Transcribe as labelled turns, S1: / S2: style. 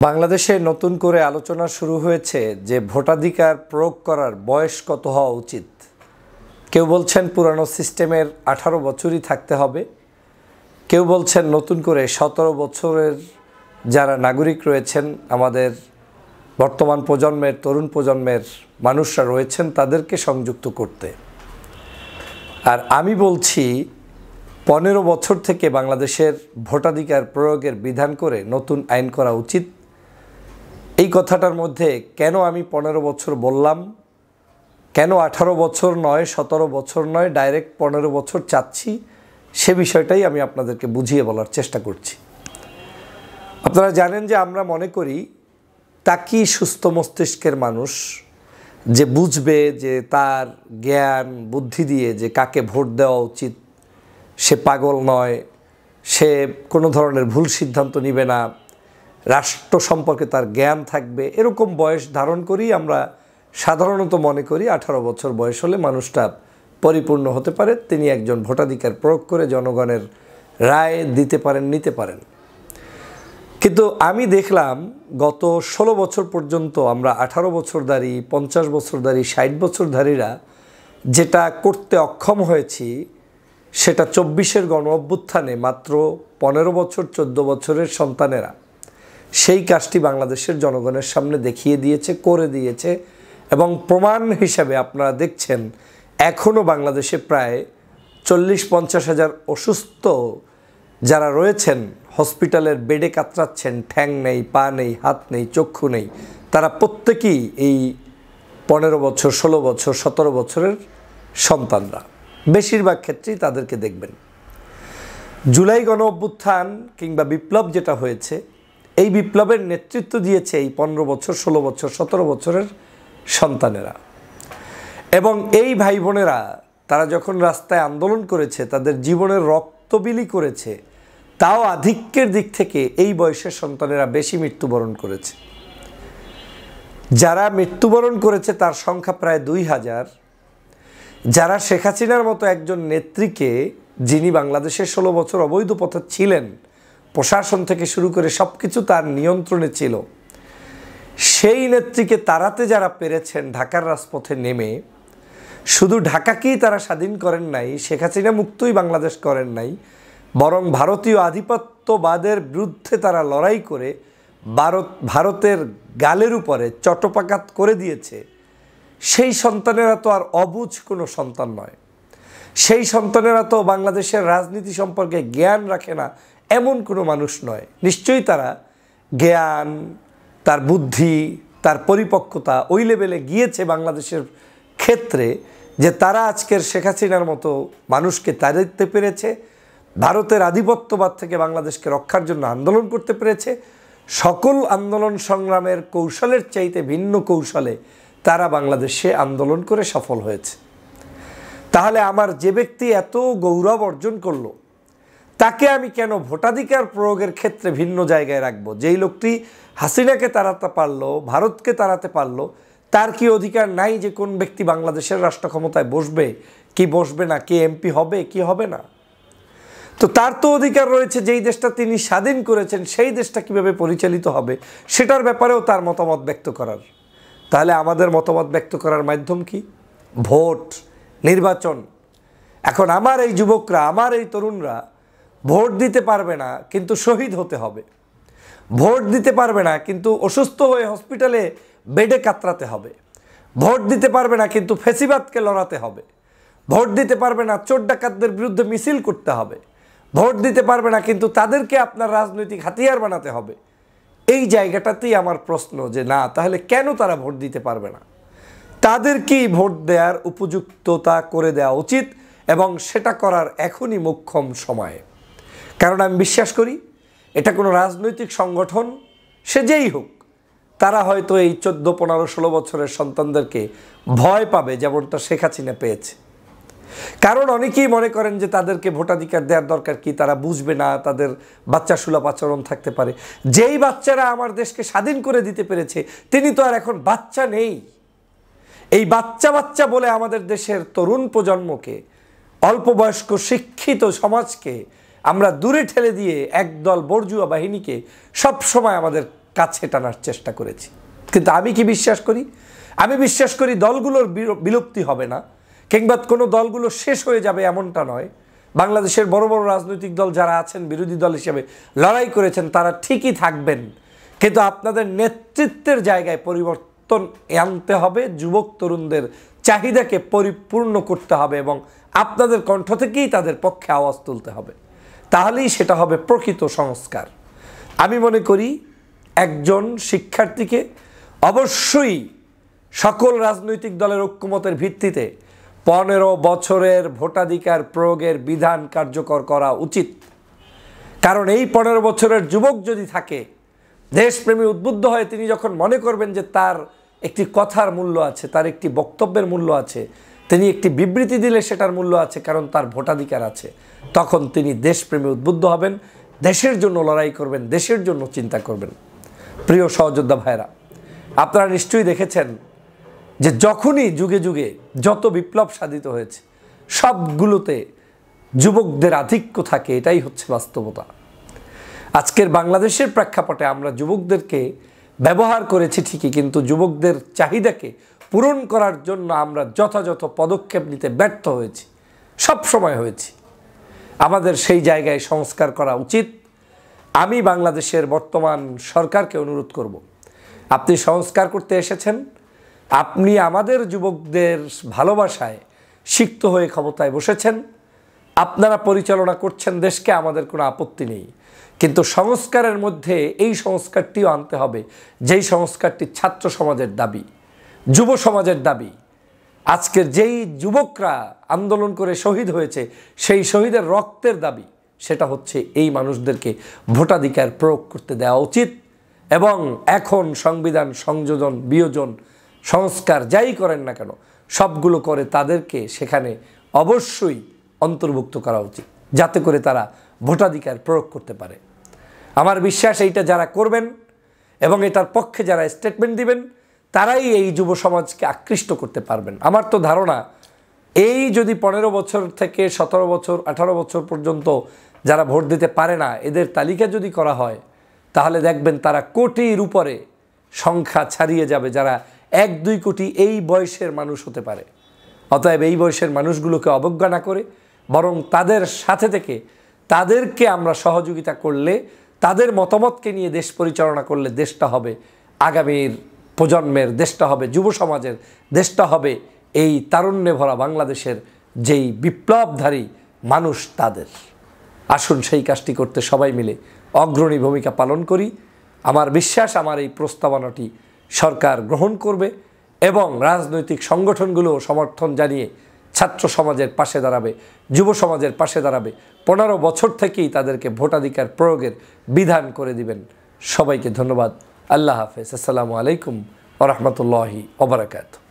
S1: বাংলাদেশে নতুন করে আলোচনা শুরু হয়েছে যে ভোটাধিকার প্রয়োগ করার বয়স কত হওয়া উচিত। কেউ বলছেন পুরানো সিস্টেমের 18 বছরই থাকতে হবে, কেউ বলছেন নতুন করে 17 বছরের যারা নাগরিক রয়েছেন, আমাদের বর্তমান প্রজন্মের তরুণ প্রজন্মের মানুষরা রয়েছেন তাদেরকে সংযুক্ত করতে। আর আমি বলছি 15 বছর থেকে বাংলাদেশের ভোটাধিকার প্রয়োগের বিধান করে নতুন আইন করা উচিত। এই কথাটার মধ্যে কেন আমি 15 বছর বললাম, কেন 18 বছর নয়, 17 বছর নয়, ডাইরেক্ট 15 বছর চাচ্ছি, সে বিষয়টাই আমি আপনাদেরকে বুঝিয়ে বলার চেষ্টা করছি। আপনারা জানেন যে আমরা মনে করি তাকি সুস্থ মস্তিষ্কের মানুষ যে বুঝবে যে তার জ্ঞান বুদ্ধি দিয়ে যে কাকে ভোট দেওয়া উচিত, সে পাগল নয়, সে কোনো ধরনের ভুল সিদ্ধান্ত নেবে না, রাষ্ট্র সম্পর্কে তার জ্ঞান থাকবে, এরকম বয়স ধারণ করেই আমরা সাধারণত মনে করি 18 বছর বয়স হলে মানুষটা পরিপূর্ণ হতে পারে, তিনি একজন ভোটাধিকার প্রয়োগ করে জনগণের রায় দিতে পারেন, নিতে পারেন। কিন্তু আমি দেখলাম গত 16 বছর পর্যন্ত আমরা 18 বছরধারী, 50 বছরধারী, 60 বছরধারীরা যেটা করতে অক্ষম হয়েছি, সেটা 24-এর গণ অভ্যুত্থানে মাত্র 15 বছর 14 বছরের সন্তানেরা সেই কাজটি বাংলাদেশের জনগণের সামনে দেখিয়ে দিয়েছে, করে দিয়েছে। এবং প্রমাণ হিসাবে আপনারা দেখছেন এখনও বাংলাদেশে প্রায় 40-50 হাজার অসুস্থ যারা রয়েছেন, হসপিটালের বেডে কাতরাচ্ছেন, ঠ্যাং নেই, পা নেই, হাত নেই, চক্ষু নেই, তারা প্রত্যেকেই এই 15 বছর, 16 বছর, 17 বছরের সন্তানরা। বেশিরভাগ ক্ষেত্রেই তাদেরকে দেখবেন। জুলাই গণ অভ্যুত্থান কিংবা বিপ্লব যেটা হয়েছে, এই বিপ্লবের নেতৃত্ব দিয়েছে এই 15 বছর, 16 বছর, 17 বছরের সন্তানেরা। এবং এই ভাই বোনেরা তারা যখন রাস্তায় আন্দোলন করেছে, তাদের জীবনের রক্ত বিলি করেছে, তাও আধিক্যের দিক থেকে এই বয়সের সন্তানেরা বেশি মৃত্যুবরণ করেছে। যারা মৃত্যুবরণ করেছে তার সংখ্যা প্রায় 2000। যারা শেখ হাসিনার মতো একজন নেত্রীকে, যিনি বাংলাদেশের 16 বছর অবৈধ পথে ছিলেন, প্রশাসন থেকে শুরু করে সব কিছু তার নিয়ন্ত্রণে ছিল, সেই নেত্রীকে তাড়াতে যারা পেরেছেন ঢাকার রাজপথে নেমে, শুধু ঢাকাকেই তারা স্বাধীন করেন নাই, শেখ হাসিনা মুক্তই বাংলাদেশ করেন নাই, বরং ভারতীয় আধিপত্যবাদের বিরুদ্ধে তারা লড়াই করে ভারতের গালের উপরে চট্টপাকাত করে দিয়েছে। সেই সন্তানেরা তো আর অবুঝ কোনো সন্তান নয়, সেই সন্তানেরা তো বাংলাদেশের রাজনীতি সম্পর্কে জ্ঞান রাখে না এমন কোনো মানুষ নয়। নিশ্চয়ই তারা জ্ঞান, তার বুদ্ধি, তার পরিপক্কতা ওই লেভেলে গিয়েছে বাংলাদেশের ক্ষেত্রে যে তারা আজকের শেখ হাসিনার মতো মানুষকে তাড়াতে পেরেছে, ভারতের আধিপত্যবাদ থেকে বাংলাদেশকে রক্ষার জন্য আন্দোলন করতে পেরেছে। সকল আন্দোলন সংগ্রামের কৌশলের চাইতে ভিন্ন কৌশলে তারা বাংলাদেশে আন্দোলন করে সফল হয়েছে। তাহলে আমার যে ব্যক্তি এত গৌরব অর্জন করলো, তাকে আমি কেন ভোটাধিকার প্রয়োগের ক্ষেত্রে ভিন্ন জায়গায় রাখবো? যেই লোকটি হাসিনাকে তাড়াতে পারলো, ভারতকে তাড়াতে পারলো, তার কি অধিকার নাই যে কোন ব্যক্তি বাংলাদেশের রাষ্ট্র ক্ষমতায় বসবে, কি বসবে না, কে এমপি হবে, কি হবে না? তো তার তো অধিকার রয়েছে যেই দেশটা তিনি স্বাধীন করেছেন সেই দেশটা কিভাবে পরিচালিত হবে সেটার ব্যাপারেও তার মতামত ব্যক্ত করার। তাহলে আমাদের মতামত ব্যক্ত করার মাধ্যম কি? ভোট, নির্বাচন। এখন আমার এই যুবকরা, আমার এই তরুণরা ভোট দিতে পারবে না, কিন্তু শহীদ হতে হবে। ভোট দিতে পারবে না, কিন্তু অসুস্থ হয়ে হসপিটালে বেডে কাতরাতে হবে। ভোট দিতে পারবে না, কিন্তু ফ্যাসিবাদকে লড়াতে হবে। ভোট দিতে পারবে না, চোর ডাকাতদের বিরুদ্ধে মিছিল করতে হবে। ভোট দিতে পারবে না, কিন্তু তাদেরকে আপনার রাজনৈতিক হাতিয়ার বানাতে হবে। এই জায়গাটাতেই আমার প্রশ্ন যে না, তাহলে কেন তারা ভোট দিতে পারবে না? তাদেরকেই ভোট দেওয়ার উপযুক্ততা করে দেওয়া উচিত, এবং সেটা করার এখনই মোক্ষম সময়। কারণ আমি বিশ্বাস করি এটা কোনো রাজনৈতিক সংগঠন, সে যেই হোক, তারা হয়তো এই 14, 15, 16 বছরের সন্তানদেরকে ভয় পাবে যেমনটা শেখ হাসিনা পেয়েছে। কারণ অনেকেই মনে করেন যে তাদেরকে ভোটাধিকার দেওয়ার দরকার কি, তারা বুঝবে না, তাদের বাচ্চা সুলভ আচরণ থাকতে পারে। যেই বাচ্চারা আমার দেশকে স্বাধীন করে দিতে পেরেছে তিনি তো আর এখন বাচ্চা নেই। এই বাচ্চা বাচ্চা বলে আমাদের দেশের তরুণ প্রজন্মকে, অল্প বয়স্ক শিক্ষিত সমাজকে আমরা দূরে ঠেলে দিয়ে একদল বর্জুয়া বাহিনীকে সব সময় আমাদের কাছে টানার চেষ্টা করেছি। কিন্তু আমি কি বিশ্বাস করি? আমি বিশ্বাস করি দলগুলোর বিলুপ্তি হবে না, কিংবা কোনো দলগুলো শেষ হয়ে যাবে এমনটা নয়। বাংলাদেশের বড় বড় রাজনৈতিক দল যারা আছেন, বিরোধী দল হিসেবে লড়াই করেছেন, তারা ঠিকই থাকবেন। কিন্তু আপনাদের নেতৃত্বের জায়গায় পরিবর্তন আনতে হবে, যুবক তরুণদের চাহিদাকে পরিপূর্ণ করতে হবে এবং আপনাদের কণ্ঠ থেকেই তাদের পক্ষে আওয়াজ তুলতে হবে। তাহলেই সেটা হবে প্রকৃত সংস্কার। আমি মনে করি একজন শিক্ষার্থীকে অবশ্যই সকল রাজনৈতিক দলের ঐক্যমতের ভিত্তিতে 15 বছরের ভোটাধিকার প্রয়োগের বিধান কার্যকর করা উচিত। কারণ এই 15 বছরের যুবক যদি থাকে, দেশপ্রেমী উদ্বুদ্ধ হয়ে তিনি যখন মনে করবেন যে তার একটি কথার মূল্য আছে, তার একটি বক্তব্যের মূল্য আছে, তিনি একটি বিবৃতি দিলে সেটার মূল্য আছে, কারণ তার ভোটাধিকার আছে, তখন তিনি দেশপ্রেমী উদ্বুদ্ধ হবেন, দেশের জন্য লড়াই করবেন, দেশের জন্য চিন্তা করবেন। প্রিয় সহযোদ্ধা ভাইরা, আপনারা নিশ্চয়ই দেখেছেন যে যখনই যুগে যুগে যত বিপ্লব সাধিত হয়েছে, সবগুলোতে যুবকদের আধিক্য থাকে, এটাই হচ্ছে বাস্তবতা। আজকের বাংলাদেশের প্রেক্ষাপটে আমরা যুবকদেরকে ব্যবহার করেছি ঠিকই, কিন্তু যুবকদের চাহিদাকে পূরণ করার জন্য আমরা যথাযথ পদক্ষেপ নিতে ব্যর্থ হয়েছি, সব সময় হয়েছি। আমাদের সেই জায়গায় সংস্কার করা উচিত। আমি বাংলাদেশের বর্তমান সরকারকে অনুরোধ করব, আপনি সংস্কার করতে এসেছেন, আপনি আমাদের যুবকদের ভালোবাসায় সিক্ত হয়ে ক্ষমতায় বসেছেন, আপনারা পরিচালনা করছেন দেশকে, আমাদের কোনো আপত্তি নেই। কিন্তু সংস্কারের মধ্যে এই সংস্কারটিও আনতে হবে, যেই সংস্কারটি ছাত্র সমাজের দাবি, যুব সমাজের দাবি। আজকের যেই যুবকরা আন্দোলন করে শহীদ হয়েছে, সেই শহীদের রক্তের দাবি, সেটা হচ্ছে এই মানুষদেরকে ভোটাধিকার প্রয়োগ করতে দেওয়া উচিত। এবং এখন সংবিধান সংযোজন, বিয়োজন, সংস্কার যাই করেন না কেন, সবগুলো করে তাদেরকে সেখানে অবশ্যই অন্তর্ভুক্ত করা উচিত, যাতে করে তারা ভোটাধিকার প্রয়োগ করতে পারে। আমার বিশ্বাস এইটা যারা করবেন এবং এটার পক্ষে যারা স্টেটমেন্ট দিবেন, তারাই এই যুব সমাজকে আকৃষ্ট করতে পারবেন। আমার তো ধারণা, এই যদি 15 বছর থেকে 17 বছর 18 বছর পর্যন্ত যারা ভোট দিতে পারে না, এদের তালিকা যদি করা হয়, তাহলে দেখবেন তারা কোটির উপরে সংখ্যা ছাড়িয়ে যাবে, যারা 1-2 কোটি এই বয়সের মানুষ হতে পারে। অতএব এই বয়সের মানুষগুলোকে অবজ্ঞা না করে, বরং তাদের সাথে থেকে তাদেরকে আমরা সহযোগিতা করলে, তাদের মতামতকে নিয়ে দেশ পরিচালনা করলে দেশটা হবে আগামীর প্রজন্মের, দেশটা হবে যুব সমাজের, দেশটা হবে এই তারুণ্যে ভরা বাংলাদেশের যেই বিপ্লবধারী মানুষ তাদের। আসুন সেই কাজটি করতে সবাই মিলে অগ্রণী ভূমিকা পালন করি। আমার বিশ্বাস আমার এই প্রস্তাবনাটি সরকার গ্রহণ করবে এবং রাজনৈতিক সংগঠনগুলো সমর্থন জানিয়ে ছাত্র সমাজের পাশে দাঁড়াবে, যুব সমাজের পাশে দাঁড়াবে। 15 বছর থেকেই তাদেরকে ভোটাধিকার প্রয়োগের বিধান করে দিবেন। সবাইকে ধন্যবাদ। আল্লাহ হাফেজ। আসসালামু আলাইকুম ওয়া রাহমাতুল্লাহি ওয়া বারাকাতুহু।